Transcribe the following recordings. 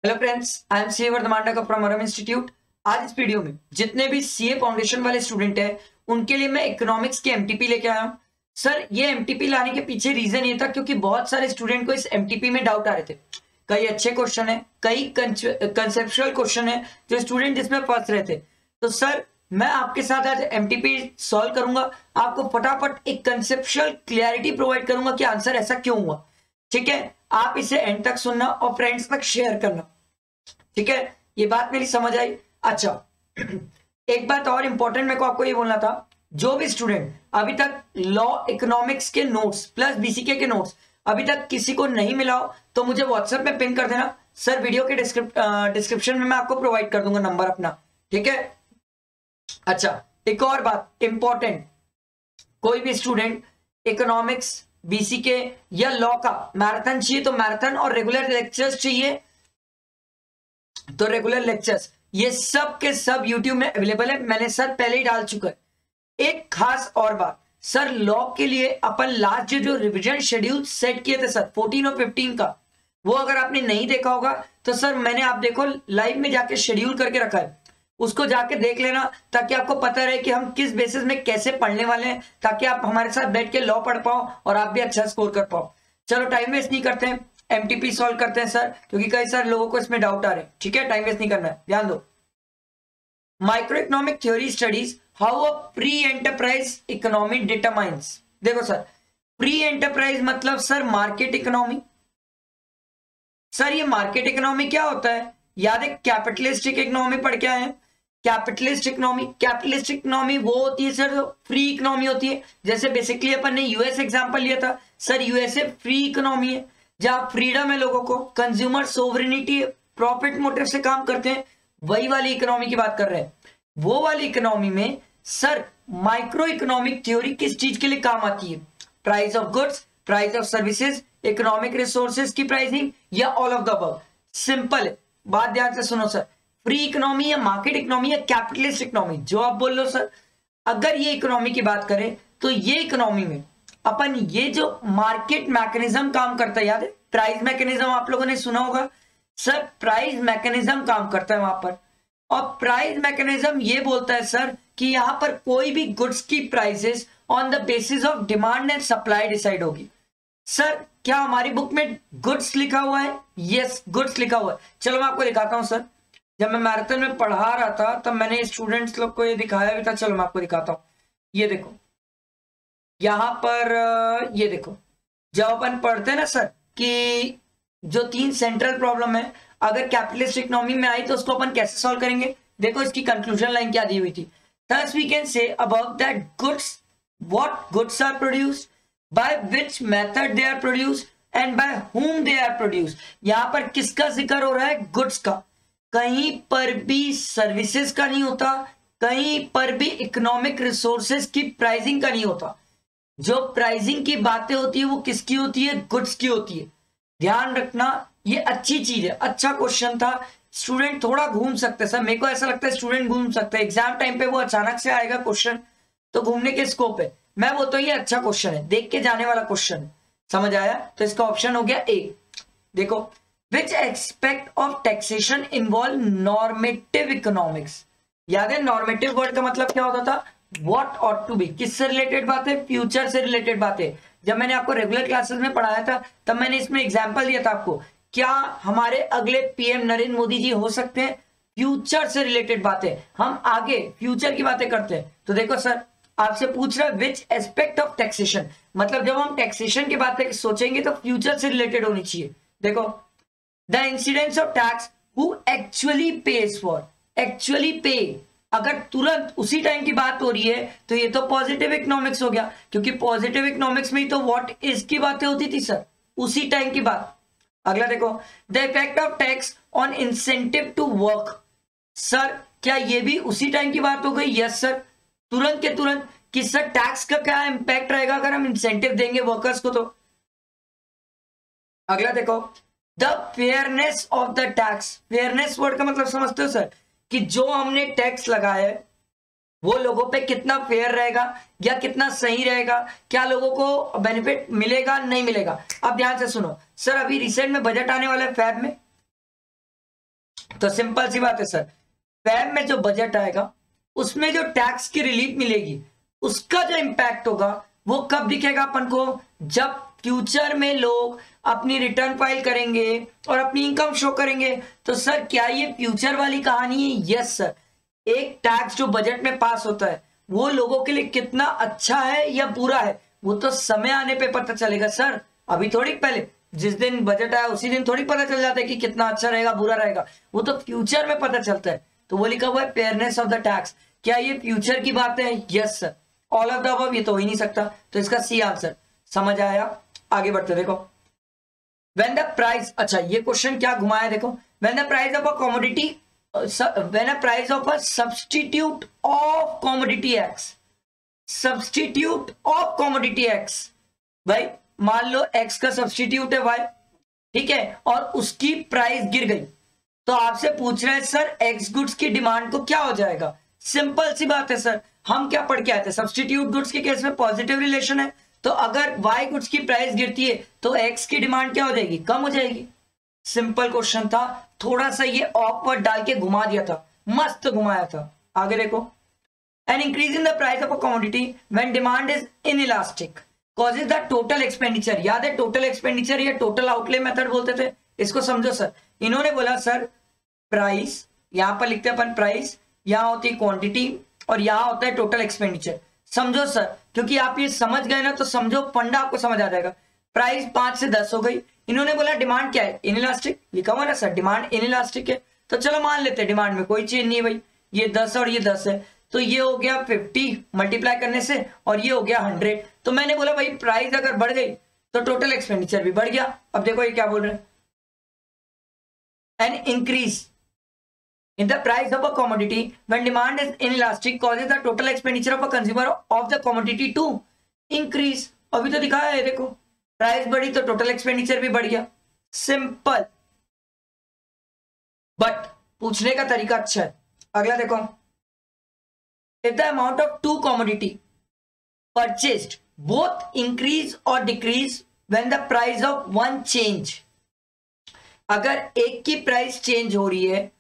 Hello friends, I am C वर्धमांडा का from अरम institute. आज इस वीडियो में जितने भी सीए फाउंडेशन वाले स्टूडेंट हैं उनके लिए मैं इकोनॉमिक्स के एमटीपी लेके आया हूं। सर, ये एमटीपी लाने के पीछे रीजन ये था क्योंकि बहुत सारे स्टूडेंट को इस एमटीपी में डाउट आ रहे थे। कई अच्छे क्वेश्चन है, कई कंसेप्चुअल क्वेश्चन है जो स्टूडेंट इसमें फंस रहे थे। तो सर, मैं आपके साथ आज एमटीपी सॉल्व करूंगा, आपको फटाफट एक कंसेप्चुअल क्लियरिटी प्रोवाइड करूंगा कि आंसर ऐसा क्यों हुआ। ठीक है, आप इसे एंड तक सुनना और फ्रेंड्स तक शेयर करना। ठीक है, ये बात मेरी समझ आई। अच्छा, एक बात और इंपॉर्टेंट मेरे को आपको ये बोलना था, जो भी स्टूडेंट अभी तक लॉ इकोनॉमिक्स के नोट्स प्लस बीसीके के नोट्स अभी तक किसी को नहीं मिला हो तो मुझे व्हाट्सएप में पिन कर देना। सर, वीडियो के डिस्क्रिप्शन में मैं आपको प्रोवाइड कर दूंगा नंबर अपना। ठीक है। अच्छा, एक और बात इंपॉर्टेंट, कोई भी स्टूडेंट इकोनॉमिक्स बीसीके या लॉ का मैराथन चाहिए तो मैराथन, और रेगुलर लेक्चर्स चाहिए तो रेगुलर लेक्चर्स, ये सब के सब यूट्यूब में अवेलेबल है। मैंने सर पहले ही डाल चुका है। एक खास और बात, सर लॉ के लिए अपन लास्ट जो रिवीजन शेड्यूल सेट किए थे सर 14 और 15 का, वो अगर आपने नहीं देखा होगा तो सर मैंने, आप देखो, लाइव में जाके शेड्यूल करके रखा है, उसको जाके देख लेना ताकि आपको पता रहे कि हम किस बेसिस में कैसे पढ़ने वाले हैं, ताकि आप हमारे साथ बैठ के लॉ पढ़ पाओ और आप भी अच्छा स्कोर कर पाओ। चलो, टाइम वेस्ट नहीं करते हैं, एमटीपी सॉल्व करते हैं सर, क्योंकि कई सारे लोगों को इसमें डाउट आ रहे हैं। ठीक है, टाइम वेस्ट नहीं करना है, ध्यान दो। Micro economic theory studies how a pre enterprise economy determines. देखो सर, प्री एंटरप्राइज मतलब सर मार्केट इकोनॉमी। सर, ये मार्केट इकोनॉमी क्या होता है? याद है कैपिटलिस्टिक इकोनॉमी पढ़ के आए हैं। कैपिटलिस्ट इकोनॉमी वो होती है सर, फ्री इकोनॉमी होती है। जैसे बेसिकली अपन ने यूएस एग्जांपल लिया था सर, यूएसए फ्री इकोनॉमी है जहां फ्रीडम है लोगों को, कंज्यूमर सोवरेनिटी, प्रॉफिट मोटिव से काम करते हैं। वही वाली इकोनॉमी की बात कर रहे हैं। वो वाली इकोनॉमी में सर माइक्रो इकोनॉमिक थ्योरी किस चीज के लिए काम आती है? Price of goods, price of services, economic resources की प्राइसिंग, या all of the above. Simple है, बात ध्यान से सुनो सर। फ्री इकोनॉमी या मार्केट इकोनॉमी या कैपिटलिस्ट इकोनॉमी, जो आप बोल लो सर, अगर ये इकोनॉमी की बात करें तो ये इकोनॉमी में अपन ये जो मार्केट मैकेनिज्म काम करता है, याद है प्राइस मैकेनिज्म आप लोगों ने सुना होगा सर, प्राइस मैकेनिज्म काम करता है वहां पर। और प्राइस मैकेनिज्म ये बोलता है सर कि यहां पर कोई भी गुड्स की prices on the basis of demand and supply decide होगी। सर, क्या हमारी बुक में गुड्स लिखा हुआ है? यस, गुड्स लिखा हुआ है। चलो मैं आपको दिखाता हूं सर। जब मैं मैराथन में पढ़ा रहा था तब मैंने स्टूडेंट्स लोग को ये दिखाया भी था। चलो मैं आपको दिखाता हूं। ये देखो, यहां पर ये देखो, जब अपन पढ़ते हैं ना सर कि जो 3 सेंट्रल प्रॉब्लम है, अगर कैपिटलिस्ट इकोनॉमी में आई तो उसको अपन कैसे सॉल्व करेंगे? देखो इसकी कंक्लूजन लाइन क्या दी हुई थी। Thus we can say above that goods, what goods are produced, by which method they are produced and by whom they are produced। यहां पर किसका जिक्र हो रहा है? गुड्स का। कहीं पर भी सर्विसेज का नहीं होता, कहीं पर भी इकोनॉमिक रिसोर्सेज की प्राइसिंग का नहीं होता। जो प्राइसिंग की बातें होती है वो किसकी होती है? गुड्स की होती है। ध्यान रखना, ये अच्छी चीज है, अच्छा क्वेश्चन था। स्टूडेंट थोड़ा घूम सकते हैं सर, मेरे को ऐसा लगता है स्टूडेंट घूम सकते हैं एग्जाम टाइम पे, वो अचानक से आएगा क्वेश्चन तो घूमने के स्कोप है। मैं बोलता हूँ ये अच्छा क्वेश्चन है, देख के जाने वाला क्वेश्चन है। समझ आया? तो इसका ऑप्शन हो गया ए। देखो, which aspect of taxation involve normative economics. याद है नॉर्मेटिव वर्ड का मतलब क्या होता था? What ought to be. किससे रिलेटेड बात है? फ्यूचर से रिलेटेड बात है। जब मैंने आपको रेगुलर क्लासेस में पढ़ाया था तब मैंने इसमें एग्जांपल दिया था आपको, क्या हमारे अगले पीएम नरेंद्र मोदी जी हो सकते हैं? फ्यूचर से रिलेटेड बातें, हम आगे फ्यूचर की बातें करते हैं। तो देखो सर, आपसे पूछ रहा है विच एस्पेक्ट ऑफ टैक्सेशन, मतलब जब हम टैक्सेशन की बातें सोचेंगे तो फ्यूचर से रिलेटेड होनी चाहिए। देखो, the incidence of tax who actually page for, actually पे, अगर तुरंत उसी टाइम की बात हो रही है तो ये तो पॉजिटिव इकोनॉमिक्स हो गया, क्योंकि पॉजिटिव इकोनॉमिक्स में ही तो व्हाट इज की बातें होती थी सर, उसी टाइम की बात। अगला देखो, the effect of tax on incentive to work. Sir, क्या ये भी उसी टाइम की बात हो गई? यस सर, तुरंत के तुरंत कि सर टैक्स का क्या इंपैक्ट रहेगा अगर हम इंसेंटिव देंगे वर्कर्स को। तो अगला देखो, the fairness of the tax. Fairness word का मतलब समझते हो सर, कि जो हमने टैक्स लगाया है वो लोगों पे कितना फेयर रहेगा या कितना सही रहेगा, क्या लोगों को बेनिफिट मिलेगा नहीं मिलेगा। अब ध्यान से सुनो सर, अभी रिसेंट में बजट आने वाला है फैब में, तो सिंपल सी बात है सर, फैब में जो बजट आएगा उसमें जो टैक्स की रिलीफ मिलेगी उसका जो इंपैक्ट होगा वो कब दिखेगा अपन को, जब फ्यूचर में लोग अपनी रिटर्न फाइल करेंगे और अपनी इनकम शो करेंगे। तो सर क्या ये फ्यूचर वाली कहानी है? यस सर, एक टैक्स जो बजट में पास होता है वो लोगों के लिए कितना अच्छा है या बुरा है वो तो समय आने पे पता चलेगा सर। अभी थोड़ी पहले जिस दिन बजट आया उसी दिन थोड़ी पता चल जाता है कि कितना अच्छा रहेगा बुरा रहेगा, वो तो फ्यूचर में पता चलता है। तो वो लिखा हुआ है फेयरनेस ऑफ द टैक्स, क्या ये फ्यूचर की बात है? Yes sir, all of the above ये तो हो ही नहीं सकता, तो इसका सी आंसर। समझ आया? आगे बढ़ते देखो, व्हेन द प्राइस, अच्छा ये क्वेश्चन क्या घुमाया देखो, when the price of a commodity, when a price of a substitute of commodity x, substitute of commodity x, भाई मान लो एक्स का सब्स्टिट्यूट है वाई, ठीक है, और उसकी प्राइस गिर गई, तो आपसे पूछ रहे हैं सर एक्स गुड्स की डिमांड को क्या हो जाएगा? सिंपल सी बात है सर, हम क्या पढ़ के आए थे, सब्स्टिट्यूट गुड्स के केस में पॉजिटिव रिलेशन है, तो अगर वाई गुड्स की प्राइस गिरती है तो एक्स की डिमांड क्या हो जाएगी? कम हो जाएगी। सिंपल क्वेश्चन था, थोड़ा सा ये ऑकवर्ड डाल के घुमा दिया था, मस्त घुमाया था। आगे देखो, an increase in the price of a commodity when demand is inelastic causes the total expenditure, याद है टोटल एक्सपेंडिचर या टोटल आउटले मेथड बोलते थे, इसको समझो सर। इन्होंने बोला सर प्राइस, यहां पर लिखते हैं अपन प्राइस, यहां होती है क्वांटिटी और यहां होता है टोटल एक्सपेंडिचर। समझो सर, क्योंकि आप ये समझ गए ना तो समझो, फंडा आपको समझ आ जाएगा। प्राइस 5 से 10 हो गई, इन्होंने बोला डिमांड क्या है? इनइलास्टिक, लिखा हुआ ना सर डिमांड इनइलास्टिक है, तो चलो मान लेते हैं डिमांड में कोई चेंज नहीं है भाई, ये 10 और ये 10 है, तो ये हो गया 50 मल्टीप्लाई करने से और ये हो गया 100। तो मैंने बोला भाई प्राइस अगर बढ़ गई तो टोटल एक्सपेंडिचर भी बढ़ गया। अब देखो ये क्या बोल रहे हैं, an increase in the price of a commodity when demand is inelastic causes the total expenditure of a consumer of the commodity to increase। अभी तो दिखाया है देखो, प्राइस बढ़ी तो टोटल एक्सपेंडिचर भी बढ़ गया, सिंपल। बट पूछने का तरीका अच्छा है। अगला देखो, if the amount of two commodity purchased both increase or decrease when the price of one change, अगर एक की प्राइस चेंज हो रही है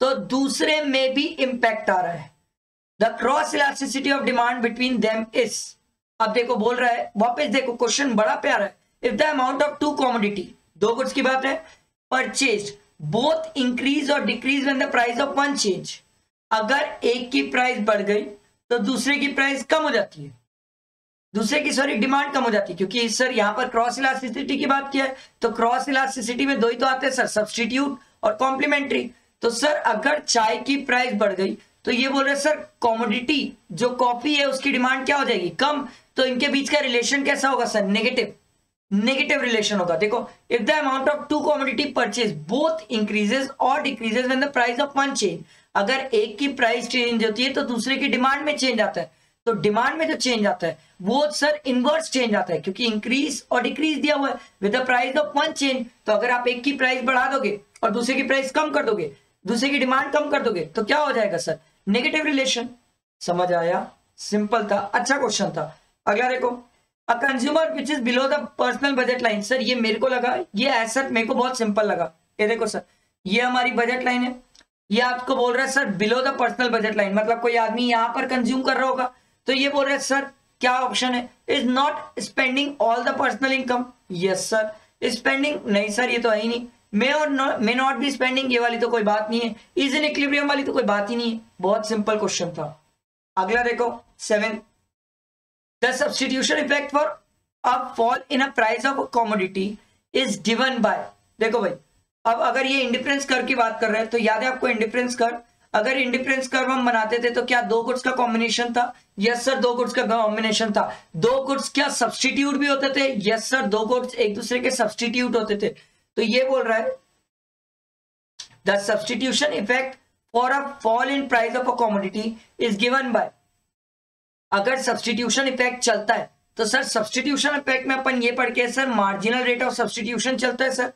तो दूसरे में भी इंपैक्ट आ रहा है, the cross elasticity of demand between them is. अब देखो बोल रहा है, वापस देखो क्वेश्चन बड़ा प्यारा है, if the amount of two commodity, दो गुड्स की बात है, परचेज बोथ इंक्रीज और decrease when the price of one change, अगर एक की प्राइस बढ़ गई तो दूसरे की प्राइस कम हो जाती है, दूसरे की सॉरी डिमांड कम हो जाती है, क्योंकि सर यहाँ पर क्रॉस इलास्टिसिटी की बात किया है, तो क्रॉस इलास्टिसिटी में दो ही तो आते हैं सर, सब्स्टिट्यूट और कॉम्प्लीमेंट्री। तो सर अगर चाय की प्राइस बढ़ गई तो ये बोल रहे सर कॉमोडिटी जो कॉफी है उसकी डिमांड क्या हो जाएगी? कम। तो इनके बीच का रिलेशन कैसा होगा सर? नेगेटिव, नेगेटिव रिलेशन होगा। देखो, if the amount of two commodity purchase both increases और decreases when the price of one change, अगर एक की प्राइस चेंज होती है तो दूसरे की डिमांड में चेंज आता है, तो डिमांड में जो चेंज आता है वो सर इनवर्स चेंज आता है, क्योंकि इंक्रीज और डिक्रीज दिया हुआ है with the price of one change. तो अगर आप एक की प्राइस बढ़ा दोगे और दूसरे की प्राइस कम कर दोगे, दूसरे की डिमांड कम कर दोगे, तो क्या हो जाएगा सर? Negative relation. समझ आया? सिंपल था, अच्छा क्वेश्चन था। अगला देखो, a consumer which is below the personal budget line. Sir ये मेरे को लगा, ये ऐसा मेरे को बहुत सिंपल लगा। ये देखो सर, ये हमारी बजट लाइन है, ये आपको बोल रहा है sir below the personal budget line, मतलब कोई आदमी यहां पर कंज्यूम कर रहा होगा, तो ये बोल रहे हैं सर क्या ऑप्शन है? Is not spending all the personal income. Yes sir, spending नहीं सर, ये तो है ही नहीं। मे नॉट बी स्पेंडिंग, ये वाली तो कोई बात नहीं है। इज इन इक्विलिब्रियम वाली तो कोई बात ही नहीं है। बहुत सिंपल क्वेश्चन था। अगला देखो 7, the substitution effect for a fall in a price of a commodity is given by. देखो भाई, अब अगर ये इंडिफरेंस कर्व की बात कर रहे हैं तो याद है आपको इंडिफरेंस कर्व, अगर इंडिफरेंस कर्व हम बनाते थे तो क्या दो गुड्स का कॉम्बिनेशन था? यस सर, दो गुड्स का कॉम्बिनेशन था। दो गुड्स क्या सब्स्टिट्यूट भी होते थे? यस सर, दो गुड्स एक दूसरे के सब्स्टिट्यूट होते थे। तो ये बोल रहा है the substitution effect for a fall in price of a commodity is given by, अगर सब्स्टिट्यूशन इफेक्ट चलता है तो सर सब्स्टिट्यूशन इफेक्ट में अपन ये पढ़ के sir marginal rate of substitution चलता है सर,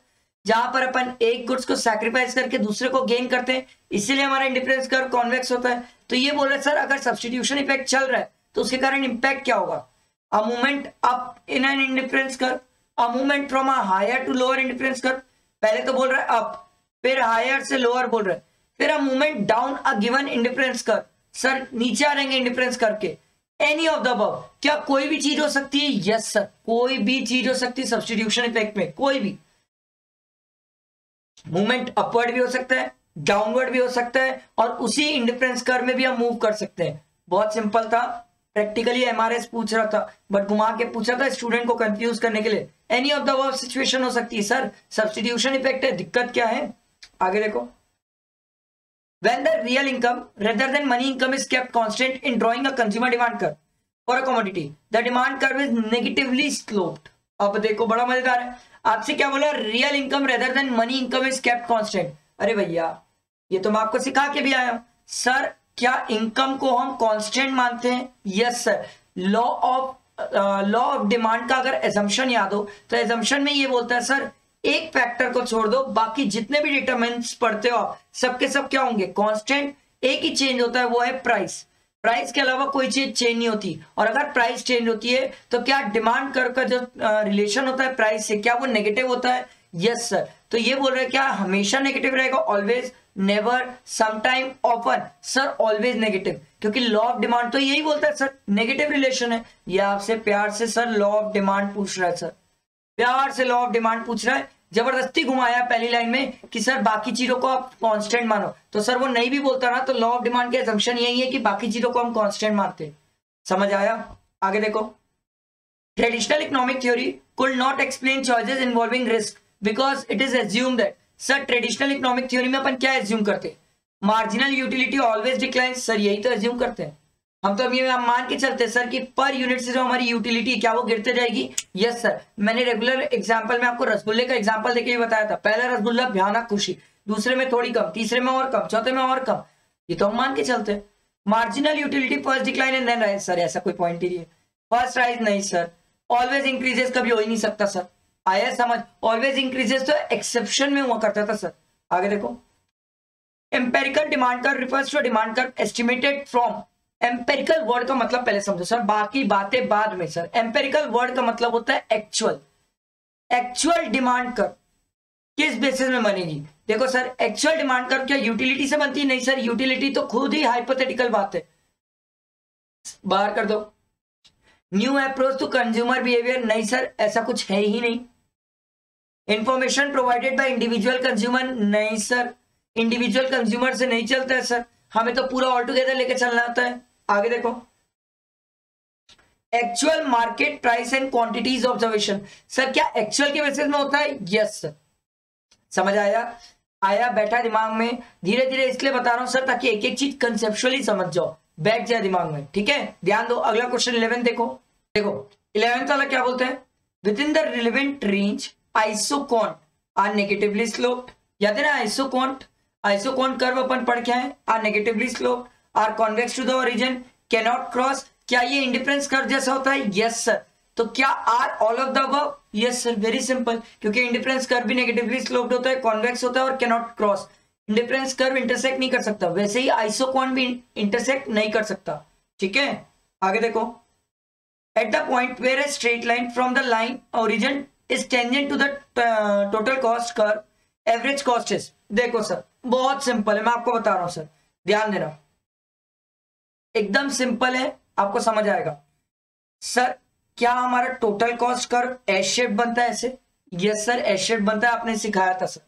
जहां पर अपन एक गुड्स को सैक्रिफाइस करके दूसरे को गेन करते हैं, इसीलिए हमारा इंडिफरेंस कर्व कॉन्वेक्स होता है। तो ये बोल रहे हैं सर अगर सब्स्टिट्यूशन इफेक्ट चल रहा है तो उसके कारण इंपैक्ट क्या होगा? A movement up in an indifference curve, a movement from a higher to lower indifference curve. पहले तो बोल रहा है अप, फिर हायर से लोअर बोल रहा है, फिर a movement down a given indifference curve, sir नीचे आ रहेंगे इंडिफरेंस करके। एनी ऑफ द अबव, क्या कोई भी चीज हो सकती है? यस सर, कोई भी चीज हो सकती है सब्स्टिट्यूशन इफेक्ट में, कोई भी मूवमेंट अपवर्ड भी हो सकता है, डाउनवर्ड भी हो सकता है, और उसी इंडिफरेंस कर्व में भी हम मूव कर सकते हैं। बहुत सिंपल था, प्रैक्टिकली एमआरएस पूछ रहा था बट घुमा के पूछा था स्टूडेंट को कंफ्यूज करने के लिए। Any of the above situation हो सकती है सर, सब्स्टिट्यूशन इफेक्ट है, दिक्कत क्या है? आगे देखो, when the real income rather than money income is kept constant in drawing a consumer demand curve for a commodity, the demand curve is negatively sloped। अब देखो बड़ा मजेदार है, आपसे क्या बोला? Real income rather than money income is kept constant. अरे भैया ये तो मैं आपको सिखा के भी आया हूं सर, क्या इनकम को हम कांस्टेंट मानते हैं? Yes sir. Law of demand का अगर एजम्पशन याद हो तो एजम्पशन में ये बोलता है सर, एक फैक्टर को छोड़ दो, बाकी जितने भी डिटरमिनेंट्स पढ़ते हो आप सबके सब क्या होंगे? कांस्टेंट। एक ही चेंज होता है, वो है प्राइस। प्राइस के अलावा कोई चीज चेंज नहीं होती, और अगर प्राइस चेंज होती है तो क्या डिमांड कर्व का जो रिलेशन होता है प्राइस से, क्या वो नेगेटिव होता है? Yes sir. तो ये बोल रहे हैं क्या हमेशा नेगेटिव रहेगा? Always, never, sometime, often? Sir always negative, क्योंकि लॉ ऑफ डिमांड तो यही बोलता है सर, नेगेटिव रिलेशन है। ये आपसे प्यार से सर लॉ ऑफ डिमांड पूछ रहा है सर, प्यार से लॉ ऑफ डिमांड पूछ रहा है, जबरदस्ती घुमाया पहली लाइन में कि सर बाकी चीजों को आप कांस्टेंट मानो। तो सर वो नहीं भी बोलता ना, तो लॉ ऑफ डिमांड के असम्पशन यही है कि बाकी चीजों को हम कांस्टेंट मानते। समझ आया? आगे देखो, traditional economic theory could not explain choices involving risk because it is assume that. Sir traditional economic theory में अपन क्या एज्यूम करते? Marginal utility always decline. Sir यही तो एज्यूम करते हैं हम, तो अब ये मान के चलते सर कि पर यूनिट से जो हमारी यूटिलिटी क्या वो गिरते जाएगी। Yes sir. मैंने रेगुलर एग्जांपल में आपको रसगुल्ले का एग्जांपल देके ही बताया था, पहला रसगुल्ला भयानक खुशी, दूसरे में थोड़ी कम, तीसरे में और कम, चौथे में और कम। ये तो हम मान के चलते हैं। Marginal utility first decline and then rise. Sir ऐसा कोई पॉइंट ही नहीं है, फर्स्ट राइज नहीं सर, ऑलवेज इंक्रीजेस कभी हो ही नहीं सकता सर। आया समझ? ऑलवेज इंक्रीजेस तो एक्सेप्शन में हुआ करता था सर। आगे देखो, empirical demand curve refers to demand curve estimated from. Empirical word का मतलब पहले समझो सर, बाकी बातें बाद में सर। एम्पेरिकल वर्ड का मतलब होता है एक्चुअल। एक्चुअल डिमांड कर्व किस बेसिस में बनेगी? देखो सर, एक्चुअल डिमांड कर्व क्या यूटिलिटी से बनती है? नहीं सर, यूटिलिटी तो खुद ही हाइपोथेटिकल बात है, बाहर कर दो। New approach to consumer behaviour? नहीं सर, ऐसा कुछ है ही नहीं। Information provided by individual consumer? नहीं सर, इंडिविजुअल कंज्यूमर से नहीं चलता है सर, हमें तो पूरा ऑल टुगेदर लेके चलना होता है। आगे देखो, actual market price and quantities observation. Sir क्या एक्चुअल के बेसिस में होता है? Yes sir. समझ आया? आया बैठा दिमाग में? धीरे धीरे इसलिए बता रहा हूं सर ताकि एक एक चीज कंसेप्चुअली समझ जाओ, बैठ जाए दिमाग में। ठीक है, ध्यान दो। अगला क्वेश्चन 11 देखो। देखो 11th वाला क्या बोलते हैं? Within the relevant range isoquant are negatively sloped. याद है ना आइसोकॉन्ट? आइसोकॉन्ट कर्व अपन पढ़ के आए, are negatively sloped, are convex to the origin, cannot cross. क्या ये इंडिफरेंस कर्व जैसा होता है? Yes sir. तो क्या are all of the above? Yes sir, very simple, क्योंकि इंडिफरेंस कर्व भी नेगेटिवली स्लोप्ड होता है, कॉन्वेक्स होता है और cannot cross. Indifference curve intersect नहीं कर सकता, वैसे ही आइसोकॉन्ट भी इंटरसेक्ट नहीं कर सकता। ठीक है, आगे देखो, at the point where a straight line from the line origin is tangent to the total cost curve, average cost is. देखो सर बहुत सिंपल है, मैं आपको बता रहा हूं सर, ध्यान देना, एकदम सिंपल है, आपको समझ आएगा। सर क्या हमारा total cost curve S shape बनता है ऐसे? यस सर, एस शेप बनता है, आपने सिखाया था सर।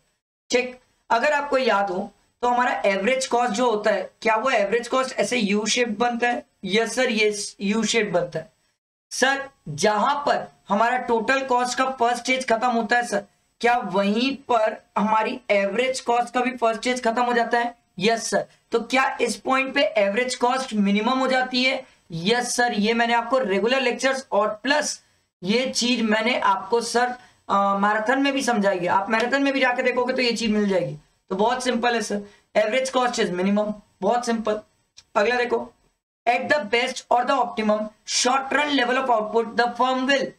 ठीक, अगर आपको याद हो तो हमारा एवरेज कॉस्ट जो होता है, क्या वो एवरेज कॉस्ट ऐसे यू शेप बनता है? यस सर, ये यू शेप बनता है। सर जहां पर हमारा टोटल कॉस्ट का फर्स्ट स्टेज खत्म होता है सर, क्या वहीं पर हमारी एवरेज कॉस्ट का भी फर्स्ट स्टेज खत्म हो जाता है? Yes sir. तो क्या इस पॉइंट पे एवरेज कॉस्ट मिनिमम हो जाती है? यस सर, ये मैंने आपको रेगुलर लेक्चर्स और प्लस ये चीज मैंने आपको सर मैराथन में भी समझाई है। आप मैराथन में भी जाके देखोगे तो ये चीज मिल जाएगी। तो बहुत सिंपल है sir, average cost is minimum, बहुत सिंपल। अगला देखो, एट द बेस्ट और the optimum short run level of output the firm will.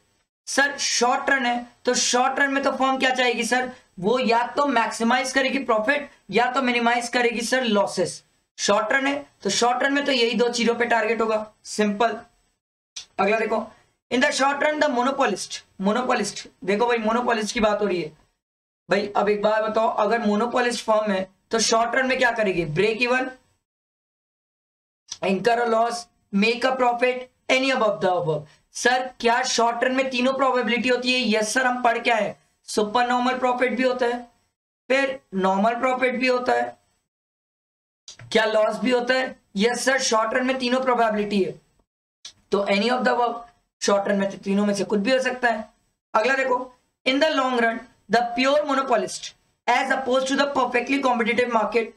Sir short run है तो शॉर्ट रन में तो फर्म क्या चाहेगी सर? वो या तो मैक्सिमाइज करेगी प्रॉफिट या तो मिनिमाइज करेगी सर लॉसेस। शॉर्ट रन है तो शॉर्ट रन में तो यही दो चीजों पे टारगेट होगा, सिंपल। अगला देखो, in the short run the monopolist, देखो भाई मोनोपोलिस्ट की बात हो रही है भाई। अब एक बात बताओ, अगर मोनोपोलिस्ट फर्म है तो शॉर्ट रन में क्या करेगी, break even, incur a loss, make a profit, any above the above. Sir क्या शॉर्ट रन में तीनों प्रोबेबिलिटी होती है? यस सर, हम पढ़ के आए, सुपर नॉर्मल प्रॉफिट भी होता है, फिर नॉर्मल प्रॉफिट भी होता है, क्या लॉस भी होता है? यस सर, शॉर्ट रन में तीनों प्रोबेबिलिटी है, तो any of the above, short run में तीनों में से कुछ भी हो सकता है। अगला देखो, in the long run the pure monopolist as opposed to the perfectly competitive market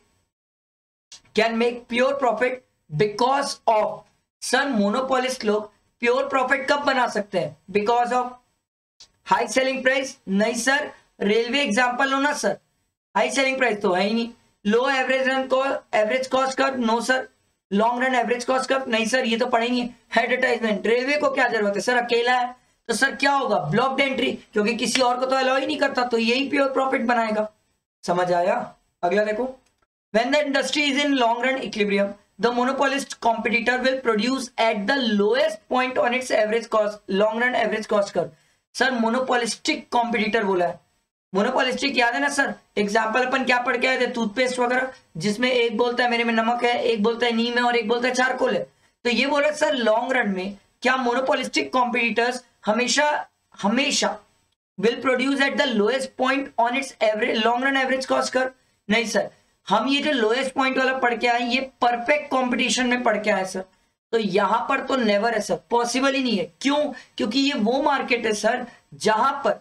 can make pure profit because of, sir monopolist लोग प्योर प्रॉफिट कब बना सकते हैं? Because of high selling price? नहीं सर, रेलवे एग्जांपल लो ना sir, high selling price तो है ही नहीं। Low average cost curve? No sir. Long run average cost curve? नहीं सर, ये तो पढ़ेंगे। एडवर्टाइजमेंट, रेलवे को क्या जरूरत है सर, अकेला है, तो सर क्या होगा, ब्लॉक्ड एंट्री, क्योंकि किसी और को तो अलाउ ही नहीं करता, तो यही प्योर प्रॉफिट बनाएगा। समझ आया? अगला देखो, when the industry is in long run equilibrium the monopolist competitor will produce at the lowest point on its average cost, long run average cost curve. Sir monopolistic competitor बोला है, monopolistic याद है ना सर, एग्जांपल अपन क्या पढ़ के आए थे, टूथपेस्ट वगैरह, जिसमें एक बोलता है मेरे में नमक है, एक बोलता है नीम है और एक बोलता है चारकोल है। तो ये बोल रहा सर लॉन्ग रन में क्या मोनोपोलिस्टिक कॉम्पिटिटर्स हमेशा will produce at the lowest point on it's average long run average cost curve? नहीं सर, हम ये जो लोएस्ट पॉइंट वाला पढ़ के आए, ये परफेक्ट कंपटीशन में पढ़ के आए सर, तो यहां पर तो नेवर है सर, पॉसिबल ही नहीं है। क्यों? क्योंकि ये वो मार्केट है सर जहां पर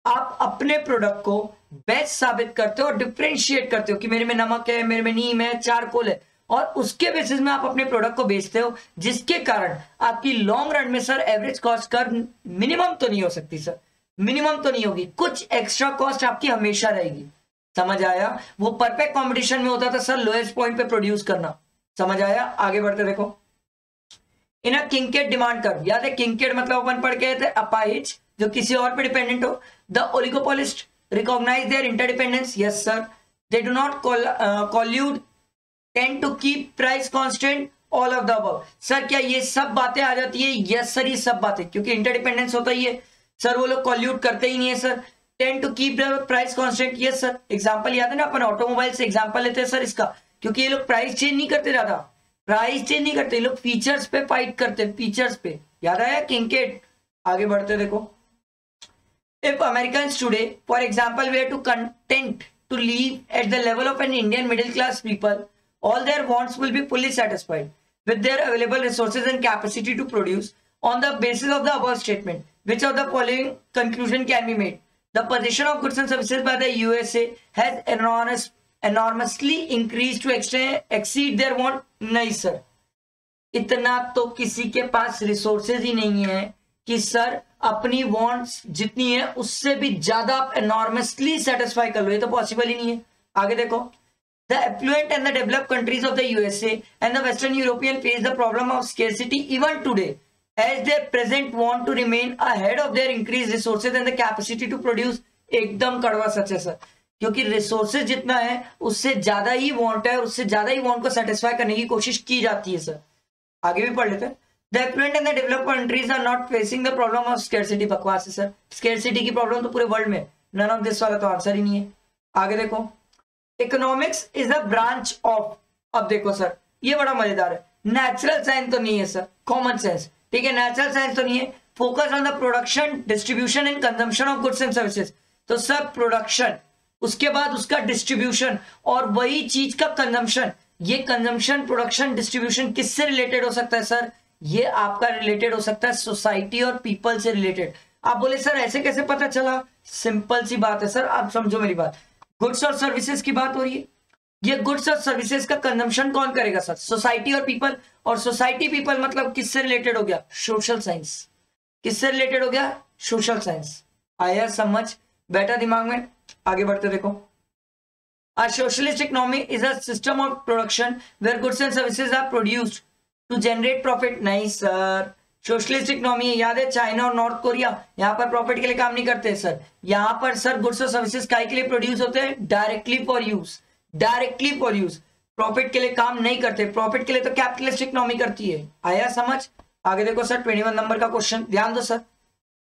आप अपने प्रोडक्ट को बेस्ट साबित करते हो और डिफरेंशिएट करते हो कि मेरे में नमक है, मेरे में नीम है, चारकोल है, और उसके बेसिस में आप अपने प्रोडक्ट को बेचते हो, जिसके कारण आपकी लॉन्ग रन में sir average cost curve minimum तो नहीं हो सकती सर, मिनिमम तो नहीं होगी, कुछ एक्स्ट्रा कॉस्ट आपकी हमेशा रहेगी। समझ आया? वो परफेक्ट कंपटीशन में होता था सर लोएस्ट पॉइंट पे प्रोड्यूस करना। समझ आया? आगे बढ़ते देखो, इन अ किंकेड डिमांड कर्व, याद है किंकेड मतलब अपन पढ़ के आए थे अपाहिज, जो किसी और पे डिपेंडेंट हो। The oligopolist recognise their interdependence, yes sir, they do not collude, tend to keep price constant, all of the above. Sir क्या ये सब बातें आ जाती है? यस सर, ये सब बातें, क्योंकि इंटरडिपेंडेंस होता ही है सर, वो लोग कॉल्यूड करते ही नहीं है sir. Tend to keep the price constant, yes sir. Example याद है ना, अपन ऑटोमोबाइल से एग्जांपल लेते हैं सर इसका, क्योंकि ये लोग प्राइस चेंज नहीं करते, ज्यादा प्राइस चेंज नहीं करते, ये लोग फीचर्स पे फाइट करते हैं, फीचर्स पे। याद आया किंकेड? आगे बढ़ते देखो, if Americans today for example were to content to live at the level of an Indian middle class people, all their wants will be fully satisfied with their available resources and capacity to produce. On the basis of the above statement, which of the following conclusion can be made? The position of goods and services by the USA has enormously increased to exceed their want. नहीं sir, इतना तो किसी के पास resources ही नहीं है कि sir अपनी wants जितनी है उससे भी ज्यादा आप एनॉर्मसली सेटिस्फाई कर लो, ये तो पॉसिबल ही नहीं है। आगे देखो, the affluent and the developed countries of the USA and the Western European face the problem of scarcity even today, as their present want to remain ahead of their increased resources and the capacity to produce. एकदम कड़वा सच है sir, क्योंकि resources जितना है उससे ज्यादा he want है और उससे ज्यादा ही वांट को सेटिस्फाई करने की कोशिश की जाती है सर। आगे भी पढ़ लेते हैं, the affluent and the developed countries are not facing the problem of scarcity। बकवास है सर, स्केर्सिटी की प्रॉब्लम तो पूरे वर्ल्ड में, none of this वाला तो आंसर ही नहीं है। आगे देखो, economics is a branch of, अब देखो सर ये बड़ा मजेदार है, नेचुरल साइंस तो नहीं है सर, कॉमन सेंस, ठीक है, नेचुरल साइंस तो नहीं है, focus on the production, distribution and consumption of goods and services. तो सर प्रोडक्शन, उसके बाद उसका डिस्ट्रीब्यूशन और वही चीज का कंजम्पशन, ये कंजम्पशन, प्रोडक्शन, डिस्ट्रीब्यूशन किससे रिलेटेड हो सकता है सर? ये आपका रिलेटेड हो सकता है सोसाइटी और पीपल से रिलेटेड। आप बोले सर ऐसे कैसे पता चला? सिंपल सी बात है सर, आप समझो मेरी बात, गुड्स और सर्विसेज की बात हो रही है, ये गुड्स और सर्विसेज का कंजम्पशन कौन करेगा सर? सोसाइटी और पीपल, और सोसाइटी पीपल मतलब किससे रिलेटेड हो गया? Social science. किससे रिलेटेड हो गया? Social science. आया समझ? बैठा दिमाग में? आगे बढ़ते देखो, a socialist economy is a system of production where goods and services are produced to generate profit. नहीं सर, सोशलिस्ट इकोनॉमी याद है, चाइना और नॉर्थ कोरिया, यहाँ पर प्रॉफिट के लिए काम नहीं करते सर, यहाँ पर सर गुड्स और सर्विसेज काय के लिए प्रोड्यूस होते हैं? Directly for use, directly for use, profit के लिए काम नहीं करते, प्रॉफिट के लिए तो कैपिटलिस्ट इकोनॉमी करती है। आया समझ? आगे देखो सर, 21 नंबर का क्वेश्चन ध्यान दो सर,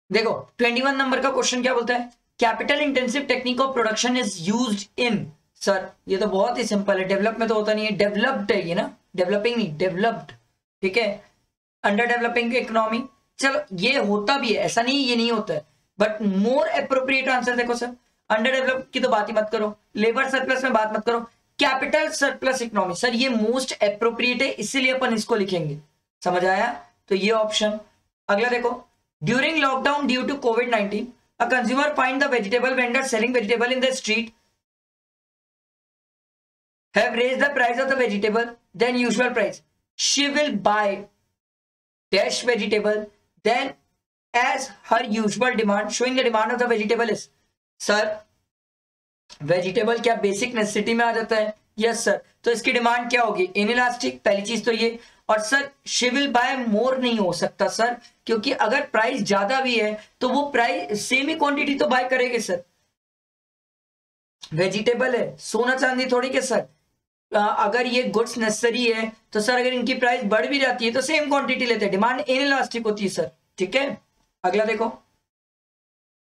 देखो 21 नंबर का क्वेश्चन क्या बोलता है? Capital intensive technique of production is used in, sir ये तो बहुत ही सिंपल है, डेवलप में तो होता नहीं है, डेवलप्ड है ये ना, डेवलपिंग नहीं, डेवलप्ड, ठीक है, अंडर डेवलपिंग इकोनॉमी। चलो ये होता भी है, ऐसा नहीं ये नहीं होता है, बट मोर एप्रोप्रिएट आंसर देखो सर, अंडर डेवलप की तो बात ही मत करो, लेबर सरप्लस में बात मत करो, कैपिटल सरप्लस इकोनॉमी, सर ये मोस्ट एप्रोप्रिएट है, इसीलिए अपन इसको लिखेंगे, समझ आया, तो ये ऑप्शन। अगला देखो, ड्यूरिंग लॉकडाउन ड्यू टू कोविड-19 a consumer find the vegetable vendor selling vegetable in the street have raised the price of the vegetable than usual price. She will buy dash vegetable then as her usual demand, showing the demand of the vegetable is. Sir, vegetable क्या basic necessity में आ जाता है? Yes sir, तो इसकी demand क्या होगी? Inelastic, पहली चीज तो ये। और सर शी विल बाय मोर नहीं हो सकता सर, क्योंकि अगर प्राइस ज्यादा भी है तो वो प्राइस सेम ही क्वांटिटी तो बाय करेंगे सर, वेजिटेबल है, सोना चांदी थोड़ी के सर। अगर ये गुड्स नेसेसरी है तो सर अगर इनकी प्राइस बढ़ भी जाती है तो सेम क्वांटिटी लेते हैं, डिमांड इनइलास्टिक होती है सर, ठीक है। अगला देखो,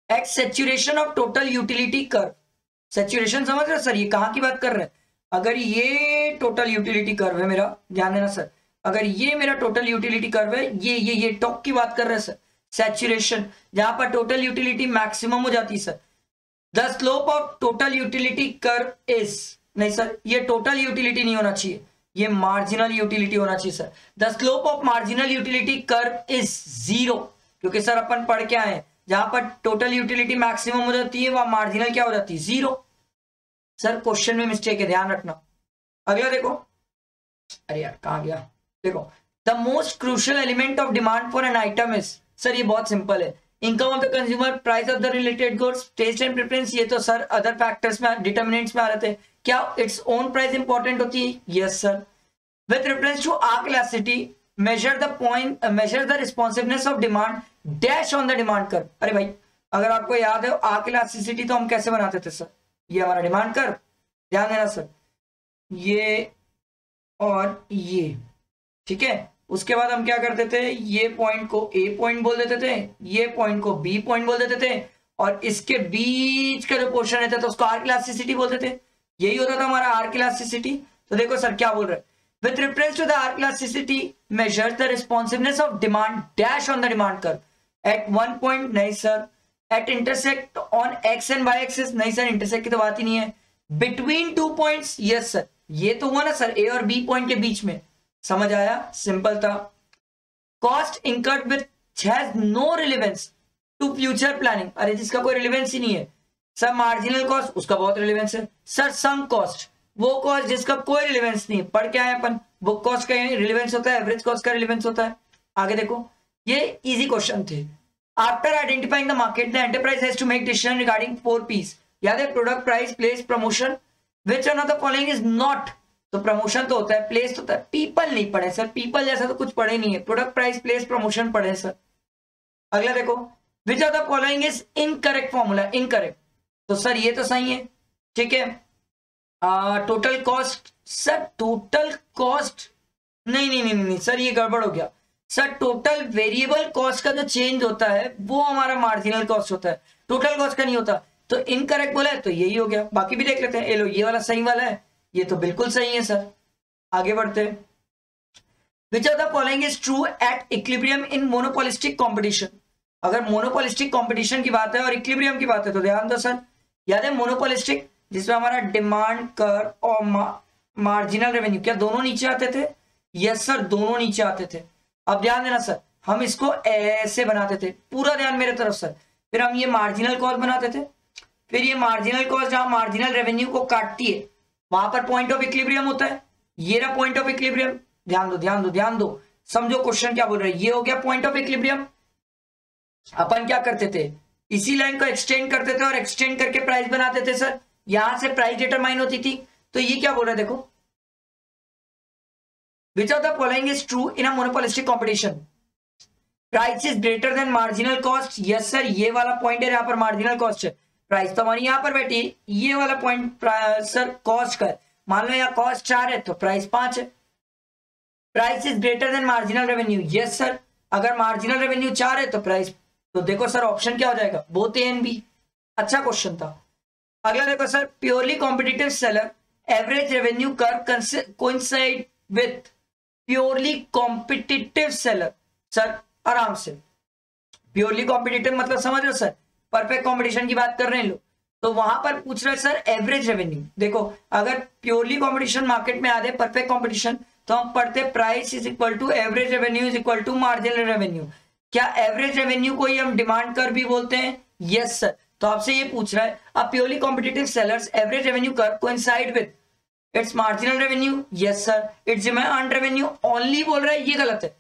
x saturation of total utility curve, saturation समझ रहे हो सर, ये कहां की बात कर रहे हैं? अगर ये टोटल यूटिलिटी कर्व है मेरा, ध्यान देना सर, अगर ये मेरा टोटल यूटिलिटी कर्व है, ये टॉप की बात कर रहे हैं सर, सैचुरेशन जहां पर टोटल यूटिलिटी मैक्सिमम हो जाती है sir. The slope of total utility curve is, नहीं सर ये टोटल यूटिलिटी नहीं होना चाहिए, ये मार्जिनल यूटिलिटी होना चाहिए sir. The slope of marginal utility curve is 0, क्योंकि सर अपन पढ़ के आए जहां पर टोटल यूटिलिटी मैक्सिमम हो जाती है वहां मार्जिनल क्या हो जाती है? 0। सर क्वेश्चन में मिस्टेक है, ध्यान रखना। अगला देखो, अरे यार कहां गया, देखो, the most crucial element of demand for an item is, sir ये बहुत सिंपल है, income of the consumer, price of the related goods, taste and preference, ये तो सर अदर फैक्टर्स में, डिटर्मिनेंट्स में आ रहे थे। क्या इट्स ओन प्राइस इंपॉर्टेंट होती है? Yes sir. With reference to arc elasticity measure the point, measure the responsiveness of demand dash on the demand curve. अरे भाई अगर आपको याद है आर्क इलास्टिसिटी तो हम कैसे बनाते थे सर, ये हमारा डिमांड कर्व, ध्यान देना सर, ये और ये, ठीक है। उसके बाद हम क्या करते थे, ये पॉइंट को ए पॉइंट बोल देते थे, ये पॉइंट को बी पॉइंट बोल देते थे, और इसके बीच का जो पोर्शन रहता था उसको आर्क इलास्टिसिटी बोलते थे, यही होता था हमारा आर्क इलास्टिसिटी। तो देखो सर क्या बोल रहे हैं, with reference to the arc elasticity measure the responsiveness of demand dash on the demand curve at one point, नहीं sir, at intersect on x and y axis, नहीं सर इंटरसेक्ट की तो बात ही नहीं है, बिटवीन 2 पॉइंट्स, यस सर, ये तो हुआ ना सर ए और बी पॉइंट के बीच में, समझ आया, सिंपल था। Cost incurred which has no relevance to future planning, अरे जिसका कोई रिलेवेंस ही नहीं है सर, मार्जिनल कॉस्ट उसका बहुत रिलेवेंस है सर, सम कॉस्ट वो कॉस्ट जिसका कोई रिलेवेंस नहीं, पढ़ के आए अपन, बुक कॉस्ट का रिलेवेंस होता है, एवरेज कॉस्ट का रिलेवेंस होता है। आगे देखो, ये इजी क्वेश्चन थे। After identifying the market the enterprise has to make decision regarding 4 P's, याद है, product, price, place, promotion, which one of the following is not, तो प्रमोशन तो होता है, प्लेस तो होता है, पीपल नहीं पढ़े सर, पीपल जैसा तो कुछ पढ़े नहीं है, प्रोडक्ट, प्राइस, प्लेस, प्रमोशन पढ़े सर। अगला देखो, विच of the following is incorrect formula, incorrect, तो सर ये तो सही है, ठीक है। Total cost, sir total cost नहीं सर ये गड़बड़ हो गया सर, टोटल वेरिएबल कॉस्ट का जो चेंज होता है वो हमारा मार्जिनल कॉस्ट होता है, टोटल कॉस्ट का नहीं होता, तो इनकरेक्ट बोला है तो यही हो गया। बाकी भी देख लेते हैं, लो ये वाला सही वाला है, ये तो बिल्कुल सही है सर। आगे बढ़ते हैं, विच of the following is true at equilibrium in monopolistic competition, अगर मोनोपोलिस्टिक कंपटीशन की बात है और इक्विलिब्रियम की बात है तो ध्यान दो सर, याद है मोनोपोलिस्टिक जिसमें हमारा डिमांड कर्व और मार्जिनल रेवेन्यू क्या दोनों नीचे आते थे? यस सर दोनों नीचे आते थे। अब ध्यान देना सर, हम इसको ऐसे बनाते थे, पूरा ध्यान मेरे तरफ सर, फिर हम ये मार्जिनल कॉस्ट बनाते थे, फिर ये मार्जिनल कॉस्ट जहां मार्जिनल रेवेन्यू को काटती है वहां पर पॉइंट ऑफ इक्विलिब्रियम होता है, ये रहा पॉइंट ऑफ इक्विलिब्रियम, ध्यान दो, समझो क्वेश्चन क्या बोल रहे हैं, ये हो गया पॉइंट ऑफ इक्विलिब्रियम। अपन क्या करते थे, इसी लाइन को एक्सटेंड करते थे और एक्सटेंड करके प्राइस बनाते थे सर, यहां से प्राइस डिटरमाइन होती थी। तो ये क्या बोल रहा है देखो, which of the following is true in a monopolistic competition, price is greater than marginal cost, yes sir ये वाला पॉइंट है, यहाँ पर मार्जिनल कॉस्ट है, प्राइस तो हमारी यहाँ पर बैठी है, ये वाला पॉइंट सर कॉस्ट का है, मान लो यहाँ कॉस्ट 4 है तो प्राइस 5 है। Price is greater then marginal revenue, yes sir, अगर मार्जिनल रेवेन्यू 4 है तो प्राइस, तो देखो सर ऑप्शन क्या हो जाएगा, बोथ ए एंड बी। अच्छा क्वेश्चन था। अगला देखो sir, purely competitive seller average revenue curve coincide with purely competitive seller. Sir आराम से, प्योरली कॉम्पिटिटिव मतलब समझ रहे हो सर, परफेक्ट कॉम्पिटिशन की बात कर रहे हैं लोग, तो वहां पर पूछ रहे हैं सर एवरेज रेवेन्यू। देखो अगर प्योरली कॉम्पिटिशन मार्केट में आ जाए परफेक्ट कॉम्पिटिशन, तो हम पढ़ते price is equal to average revenue is equal to marginal revenue. क्या एवरेज रेवेन्यू को ही हम डिमांड कर भी बोलते हैं? Yes sir. तो आपसे ये पूछ रहा है अब purely competitive sellers average revenue curve coincide with its marginal revenue. Yes sir. Its demand revenue only बोल रहा है, ये गलत है।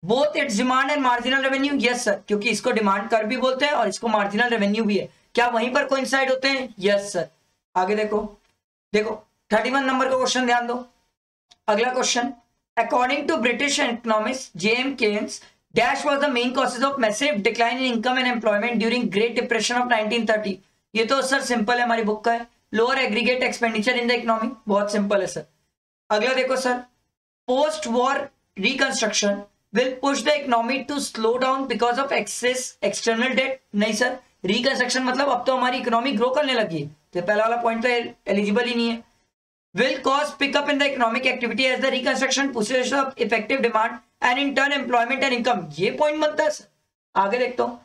Both its demand and marginal revenue. Yes sir, क्योंकि इसको डिमांड कर भी बोलते हैं और इसको मार्जिनल रेवेन्यू भी है। क्या वहीं पर कोइंसाइड होते हैं? Yes sir. आगे देखो, देखो 31 नंबर का क्वेश्चन ध्यान दो। अगला question, according to British economist J M Keynes dash was the main causes of massive decline in income and employment during great depression of 1930। ये तो सर सिंपल है, हमारी बुक का है, lower aggregate expenditure in the economy. बहुत simple है sir. अगला देखो sir, post war reconstruction will push the economy to slow down because of excess external debt। नहीं सर, रिकंस्ट्रक्शन मतलब अब तो हमारी इकोनॉमी ग्रो करने लगी है, तो पहला वाला पॉइंट तो एलिजिबल ही नहीं है। will cause pickup in the economic activity as the reconstruction pushes up effective demand and in turn employment and income। ये पॉइंट बनता है सर। आगे देखता हूं,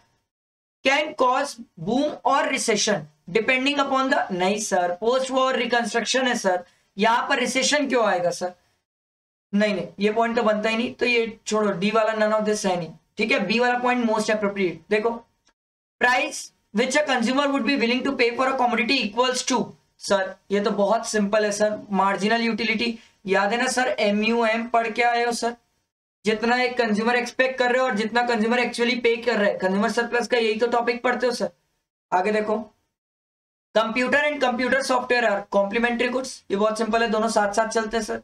can cause boom or recession depending upon the, नहीं sir, post war reconstruction है sir, यहां पर रिसेशन क्यों आएगा सर? नहीं नहीं, ये पॉइंट तो बनता ही नहीं, तो ये छोड़ो, डी वाला नन ऑफ दिस है नहीं, ठीक है। बी वाला पॉइंट मोस्ट अप्रोप्रिएट। देखो, price which a consumer would be willing to pay for a commodity equals to, sir ये तो बहुत सिंपल है सर, मार्जिनल यूटिलिटी। याद है ना सर, MUM पढ़ के आए हो सर, जितना एक कंज्यूमर एक्सपेक्ट कर रहे हो और जितना कंज्यूमर एक्चुअली पे कर रहे हैं, कंज्यूमर सरप्लस का यही तो टॉपिक पढ़ते हो सर। आगे देखो, computer and computer software are complementary goods. ये बहुत सिंपल है, दोनों साथ साथ चलते हैं sir.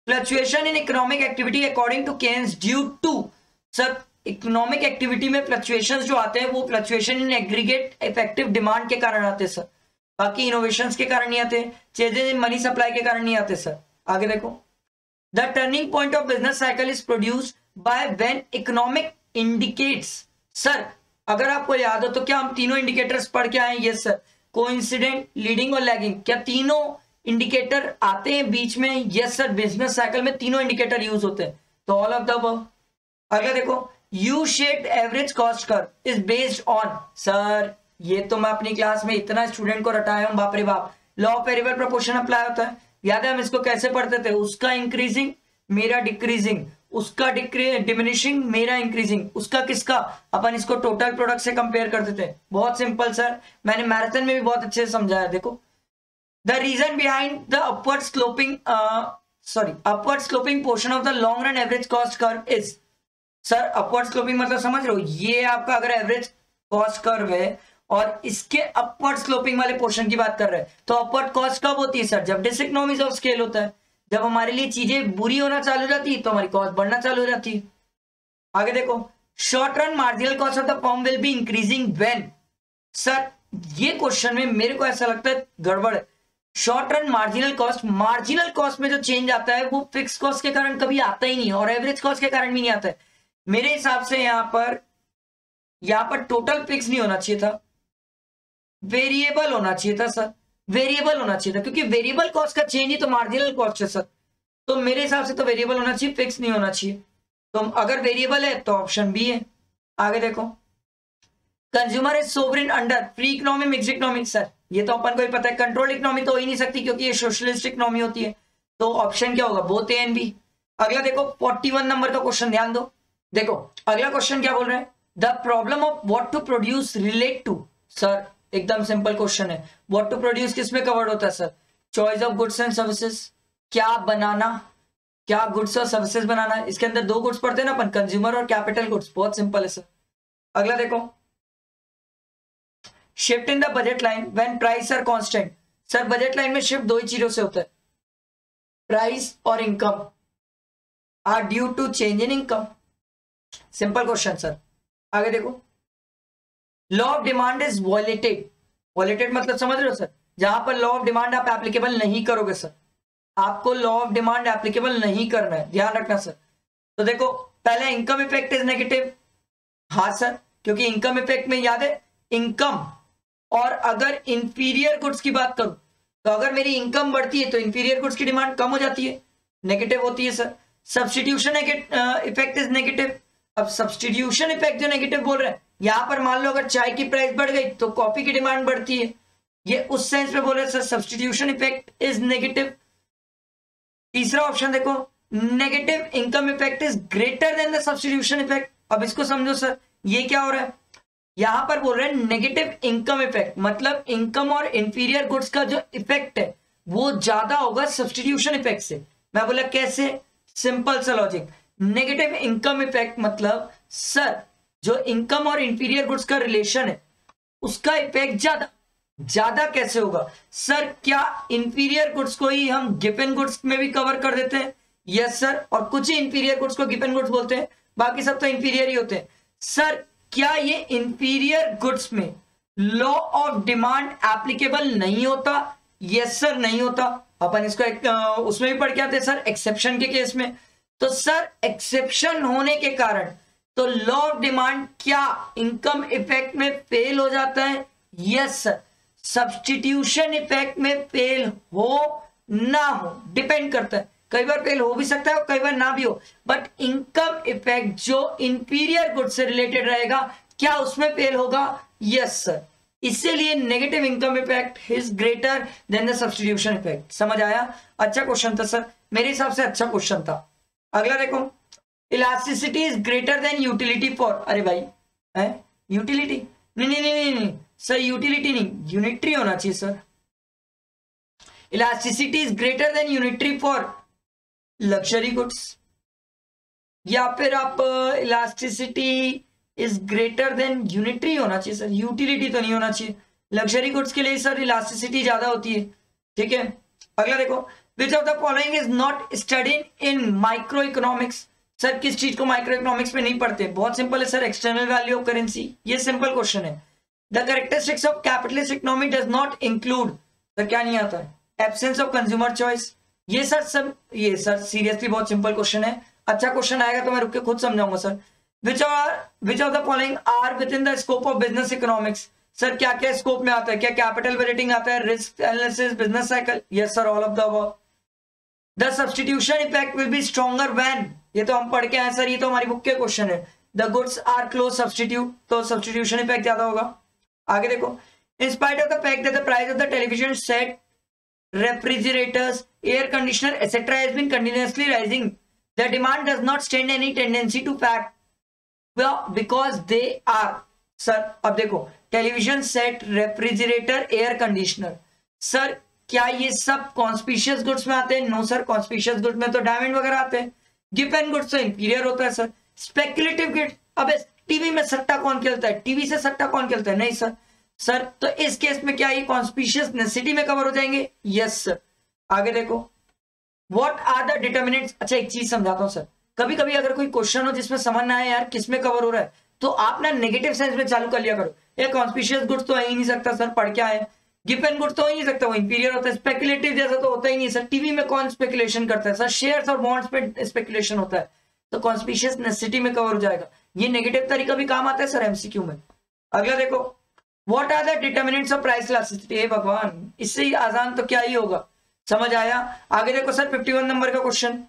Fluctuation in economic activity according to Keynes due to, sir economic activity में फ्लक्चुएशंस जो आते हैं वो fluctuation in aggregate effective demand के कारण आते हैं सर, बाकी इनोवेशंस के कारण नहीं आते, चेंजेस इन मनी सप्लाई के कारण नहीं आते सर। आगे देखो, the turning point of business cycle is produced by when economic indicates. Sir अगर आपको याद हो तो क्या हम तीनों इंडिकेटर्स पढ़ के आए? Yes sir. कोइंसिडेंट, लीडिंग और लैगिंग, क्या तीनों इंडिकेटर आते हैं बीच में? यस सर, बिजनेस साइकिल में तीनों इंडिकेटर यूज होते हैं, तो ऑल ऑफ द अबव। अगला देखो, U shaped average cost curve is based on, sir ये तो मैं अपनी क्लास में इतना स्टूडेंट को रटाया हूं, बाप रे बाप। Law of variable proportion apply होता है, याद है हम इसको कैसे पढ़ते थे? उसका इंक्रीजिंग मेरा डिक्रीजिंग, उसका डिमिनिशिंग मेरा इंक्रीजिंग, उसका किसका, अपन इसको टोटल प्रोडक्ट से कंपेयर करते थे। बहुत सिंपल सर, मैंने मैराथन में भी बहुत अच्छे से समझाया। देखो, the reason behind the upward sloping portion of the long run average cost curve is, sir upward sloping मतलब समझ रहे हो, ये आपका अगर एवरेज कॉस्ट कर्व है और इसके अपवर्ड स्लोपिंग वाले पोर्शन की बात कर रहे हैं, तो अपवर्ड कॉस्ट कब होती है सर? जब डिसइकोनॉमीज ऑफ स्केल होता है, जब हमारे लिए चीजें बुरी होना चालू हो जाती है तो हमारी कॉस्ट बढ़ना चालू हो जाती है। आगे देखो, short run marginal cost of the firm will be increasing when, sir ये क्वेश्चन में मेरे को ऐसा लगता है गड़बड़ है। शॉर्ट रन मार्जिनल कॉस्ट में जो चेंज आता है वो फिक्स कॉस्ट के कारण कभी आता ही नहीं है और एवरेज कॉस्ट के कारण भी नहीं आता है। मेरे हिसाब से यहां पर टोटल फिक्स नहीं होना चाहिए था, वेरिएबल होना चाहिए था सर, वेरिएबल होना चाहिए था, क्योंकि वेरिएबल कॉस्ट का चेंज ही तो मार्जिनल कॉस्ट है सर, तो मेरे हिसाब से तो वेरिएबल होना चाहिए, फिक्स नहीं होना चाहिए। तो अगर वेरिएबल है तो ऑप्शन बी है। आगे देखो, consumer is sovereign under free economy mixed economy, sir ये तो अपन को ही पता है, कंट्रोल इकोनॉमी तो हो ही नहीं सकती क्योंकि ये सोशलिस्ट इकोनॉमी होती है, तो ऑप्शन क्या होगा? Both A and B. अगला देखो 41 नंबर का क्वेश्चन ध्यान दो। देखो अगला क्वेश्चन क्या बोल रहे हैं, the problem of what to produce relate to, sir एकदम सिंपल क्वेश्चन है, व्हाट टू प्रोड्यूस किस में कवर्ड होता है sir? Choice of goods and services, क्या बनाना, क्या गुड्स और सर्विसेज बनाना, इसके अंदर दो गुड्स पढ़ते हैं ना अपन, कंज्यूमर और कैपिटल गुड्स, बहुत सिंपल है सर। अगला देखो, shift in the budget line when price are constant, sir budget line में शिफ्ट दो ही चीजों से होता है, प्राइस और income are due to change in income, simple question sir. आगे देखो, law of demand is violated, violated मतलब समझ रहे हो सर, जहां पर लॉ ऑफ डिमांड आप एप्लीकेबल नहीं करोगे सर, आपको लॉ ऑफ डिमांड एप्लीकेबल नहीं करना है, ध्यान रखना सर। तो देखो पहले इनकम इफेक्ट इज नेगेटिव, हाँ सर, क्योंकि इनकम इफेक्ट में याद है इनकम और अगर इंफीरियर गुड्स की बात करूं तो अगर मेरी इनकम बढ़ती है तो इंफीरियर गुड्स की डिमांड कम हो जाती है, नेगेटिव होती है sir. Substitution effect is negative. अब सब्स्टिट्यूशन इफेक्ट जो नेगेटिव बोल रहे हैं, यहां पर मान लो अगर चाय की प्राइस बढ़ गई तो कॉफी की डिमांड बढ़ती है, ये उस सेंस में बोल रहे हैं sir substitution effect is negative. तीसरा ऑप्शन देखो, negative income effect is greater than the substitution effect. अब इसको समझो सर, ये क्या हो रहा है, यहां पर बोल रहे हैं नेगेटिव इनकम इफेक्ट, मतलब इनकम और इंफीरियर गुड्स का जो इफेक्ट है वो ज्यादा होगा सब्स्टिट्यूशन इफेक्ट से। मैं बोला कैसे, सिंपल सा लॉजिक, नेगेटिव इनकम इफेक्ट मतलब सर जो इनकम और इंफीरियर गुड्स का रिलेशन है उसका इफेक्ट ज्यादा। ज्यादा कैसे होगा सर, क्या इंफीरियर गुड्स को ही हम गिवन गुड्स में भी कवर कर देते हैं? यस सर, और कुछ ही इंफीरियर गुड्स को गिवन गुड्स बोलते हैं, बाकी सब तो इंफीरियर ही होते हैं। सर क्या ये इंफीरियर गुड्स में लॉ ऑफ डिमांड एप्लीकेबल नहीं होता? यस सर, नहीं होता। अपन इसको उसमें भी पढ़ के आते हैं सर, एक्सेप्शन के केस में। तो सर एक्सेप्शन होने के कारण तो लॉ ऑफ डिमांड क्या इनकम इफेक्ट में फेल हो जाता है? Yes sir. सब्स्टिट्यूशन इफेक्ट में फेल हो ना हो डिपेंड करता है, कई बार फेल हो भी सकता है और कई बार ना भी हो, बट इनकम इफेक्ट जो इंफीरियर गुड से रिलेटेड रहेगा क्या उसमें फेल होगा? Yes sir. इसीलिए negative income effect is greater than the substitution effect. समझ आया? अच्छा क्वेश्चन था सर, मेरे हिसाब से अच्छा क्वेश्चन था। अगला देखो, elasticity is greater then utility for, अरे भाई है यूटिलिटी, नहीं नहीं नहीं नहीं सर, यूटिलिटी नहीं, यूनिटरी होना चाहिए sir. Elasticity is greater then unitary for luxury goods, या फिर आप elasticity is greater then unitary होना चाहिए सर, यूटिलिटी तो नहीं होना चाहिए। लग्जरी गुड्स के लिए सर इलास्टिसिटी ज्यादा होती है, ठीक है। अगला देखो, विच of the following is not studied in micro economics. Sir किस चीज को माइक्रो इकोनॉमिक्स में नहीं पढ़ते? बहुत सिंपल है sir, external value of currency, ये सिंपल क्वेश्चन है। The characteristics of capitalist economy does not include, sir क्या नहीं आता है? Absence of consumer choice. ये सर सब, ये सर सीरियसली बहुत सिंपल क्वेश्चन है, अच्छा क्वेश्चन आएगा तो मैं रुक के खुद समझाऊंगा sir. Which of the following are within the scope of business economics. Sir क्या क्या स्कोप में आता है? क्या कैपिटल बजटिंग आता है, risk analysis, business cycle? Yes sir, all of the above. The substitution effect will be stronger when, ये तो हम पढ़ के आए सर, ये तो हमारी बुक के क्वेश्चन है। The goods are close substitute, तो सब्स्टिट्यूशन इफेक्ट ज्यादा होगा। आगे देखो, in spite of the fact that the price of the television set, refrigerators, air conditioner, etc. has been continuously rising, the demand does not stand any tendency to fact, well, because they are, sir अब देखो, television set, refrigerator, air conditioner, sir क्या ये सब conspicuous goods में आते हैं? No sir, conspicuous goods में तो डायमंड वगैरह आते हैं। गिवन गुड्स तो इंफीरियर होता है सर। स्पेकुलेटिव गुड्स, अब टीवी में सट्टा कौन खेलता है? टीवी से सट्टा कौन खेलता है? नहीं सर। सर तो इस केस में क्या ये कॉन्स्पिशियस नेसेसिटी में कवर हो जाएंगे? Yes sir. आगे देखो, व्हाट आर द डिटर्मिनेंट्स। अच्छा एक चीज समझाता हूं सर, कभी कभी अगर कोई क्वेश्चन हो जिसमें समझ ना आए यार किस में कवर हो रहा है, तो आप ना नेगेटिव सेंस में चालू कर लिया करो। ये कॉन्स्पिशियस गुड्स तो है ही नहीं सकता सर, पढ़ के आए। गिवन गुड्स तो हो ही नहीं सकता, वो इंफीरियर होता है। स्पेकुलेटिव जैसा तो होता ही नहीं सर, टीवी में कौन स्पेकुलेशन करता है सर? शेयर्स और बॉन्ड्स पे स्पेकुलेशन होता है, तो कॉन्स्पिशियस नेसेसिटी में कवर हो जाएगा। ये नेगेटिव तरीका भी काम आता है सर एमसीक्यू में। अगला देखो, what are the determinants of price elasticity. हे भगवान, इससे ही आसान तो क्या ही होगा। समझ आया? आगे देखो सर, 51 नंबर का क्वेश्चन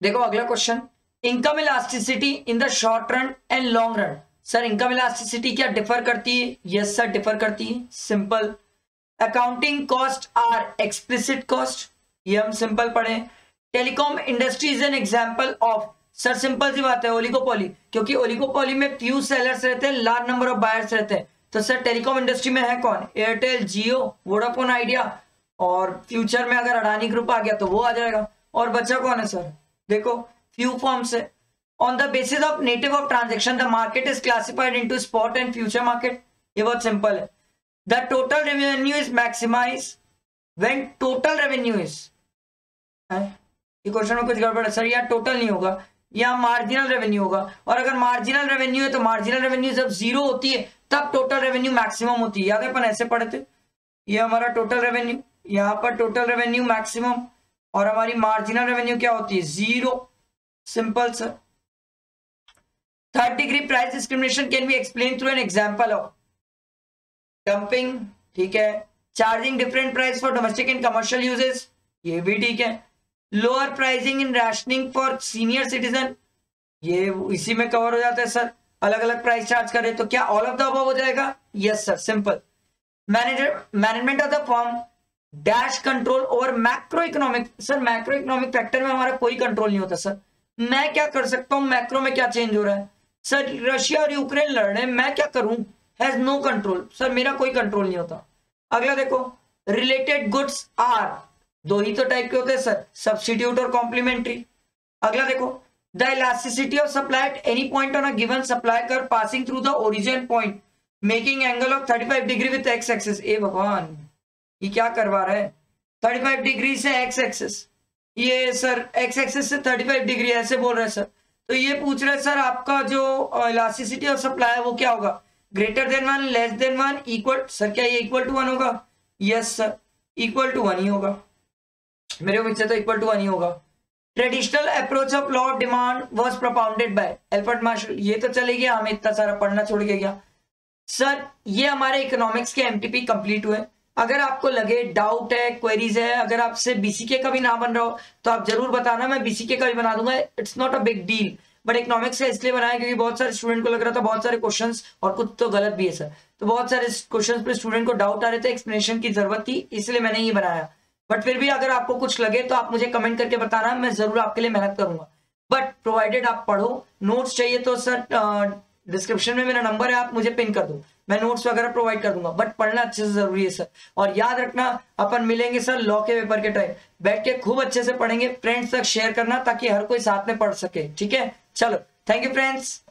देखो। अगला question, income elasticity in the short run and long run. Sir income elasticity क्या डिफर करती है? यस सर, डिफर करती है, simple. Accounting cost are explicit cost, ये हम सिंपल पढ़े। Telecom industry is an example of, sir simple सी बात है, ओलिगोपोली, क्योंकि ओलिगोपोली में फ्यू सेलर्स रहते हैं, लार्ज नंबर ऑफ बायर्स रहते हैं। तो सर टेलीकॉम इंडस्ट्री में है कौन? एयरटेल, जियो, वोडाफोन आइडिया, और फ्यूचर में अगर अडानी ग्रुप आ गया तो वो आ जाएगा। और बचा कौन है सर? देखो फ्यू फॉर्म्स है। On the basis of native of transaction the market is classified into spot and future market. ये बहुत सिंपल है। The total revenue is maximize when total revenue is, ये क्वेश्चन में कुछ गड़बड़ है सर, यहाँ टोटल नहीं होगा, यहाँ मार्जिनल रेवेन्यू होगा। और अगर मार्जिनल रेवेन्यू है तो मार्जिनल रेवेन्यू जब जीरो होती है तब टोटल रेवेन्यू मैक्सिमम होती है। याद है अपन ऐसे पढ़े थे, ये हमारा टोटल रेवेन्यू, यहाँ पर टोटल रेवेन्यू मैक्सिमम, और हमारी मार्जिनल रेवेन्यू क्या होती है? Zero. Simple sir. Third degree price discrimination can be explain through an example of dumping, ठीक है। Charging different price for domestic and commercial uses, ये भी ठीक है। Lower pricing in rationing for senior citizen, ये इसी में कवर हो जाता है सर, अलग अलग प्राइस चार्ज करे तो क्या ऑल ऑफ द अबव हो जाएगा? Yes sir, simple. Management of the firm dash control over macro economic, sir macro economic factor में हमारा कोई कंट्रोल नहीं होता सर, मैं क्या कर सकता हूं, मैक्रो में क्या चेंज हो रहा है सर, रशिया और यूक्रेन लड़ रहे हैं, मैं क्या करूं, हैज नो कंट्रोल, सर मेरा कोई कंट्रोल नहीं होता। अगला देखो, रिलेटेड गुड्स आर, दो ही तो टाइप के होते हैं सर, सब्स्टिट्यूट और कॉम्प्लीमेंट्री। अगला देखो, the elasticity of supply at any point on a given supply curve passing through the origin point making angle of 35 degree with x axis, ए भगवान ये क्या करवा रहा है, 35 डिग्री से एक्स एक्सिस, ये सर एक्स एक्सिस से 35 डिग्री ऐसे बोल रहे हैं सर, तो ये पूछ रहे हैं सर आपका जो इलास्टिसिटी ऑफ सप्लाई है वो क्या होगा, greater than 1, less than 1, equal, sir क्या ये इक्वल टू 1 होगा? यस सर, इक्वल टू 1 ही होगा, मेरे उम्मीद से तो इक्वल टू 1 ही होगा। Traditional approach of law of demand was propounded by Albert Marshall, ये तो चले गया, हमें इतना सारा पढ़ना छोड़ के गया सर। ये हमारे इकोनॉमिक्स के एमटीपी कंप्लीट हुए। अगर आपको लगे डाउट है, क्वेरीज है, अगर आपसे बीसीके का भी ना बन रहा हो तो आप जरूर बताना, मैं बीसीके का भी बना दूंगा, it's not a big deal, but economics का इसलिए बनाया क्योंकि बहुत सारे स्टूडेंट को लग रहा था बहुत सारे क्वेश्चंस और कुछ तो गलत भी है सर, तो बहुत सारे क्वेश्चंस पे स्टूडेंट को डाउट आ रहे थे, एक्सप्लेनेशन की जरूरत थी, इसलिए मैंने ये बनाया। बट फिर भी अगर आपको कुछ लगे तो आप मुझे कमेंट करके बताना, मैं जरूर आपके लिए मेहनत करूंगा, बट प्रोवाइडेड आप पढ़ो। नोट्स चाहिए तो सर डिस्क्रिप्शन में मेरा नंबर है, आप मुझे पिन कर दो, मैं नोट्स वगैरह प्रोवाइड कर दूंगा, बट पढ़ना अच्छे से जरूरी है सर। और याद रखना अपन मिलेंगे सर लॉ के पेपर के टाइम, बैठ के खूब अच्छे से पढ़ेंगे, फ्रेंड्स तक शेयर करना ताकि हर कोई साथ में पढ़ सके, ठीक है। चलो, थैंक यू फ्रेंड्स।